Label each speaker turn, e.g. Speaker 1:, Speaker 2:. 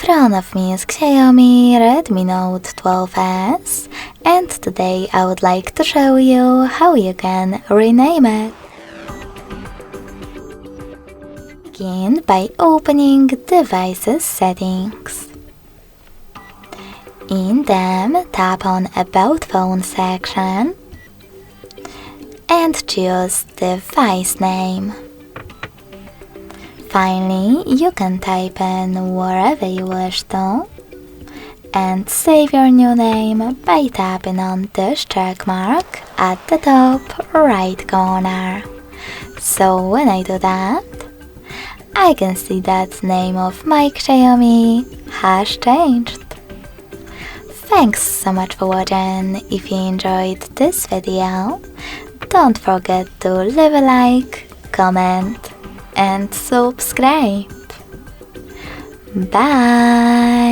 Speaker 1: front of me is Xiaomi Redmi Note 12s, and today I would like to show you how you can rename it. Begin by opening Devices Settings. In them, tap on About Phone section and choose Device Name. Finally, you can type in wherever you wish to and save your new name by tapping on this check mark at the top right corner. So when I do that, I can see that name of my Xiaomi has changed. Thanks so much for watching. If you enjoyed this video, don't forget to leave a like, comment and subscribe. Bye!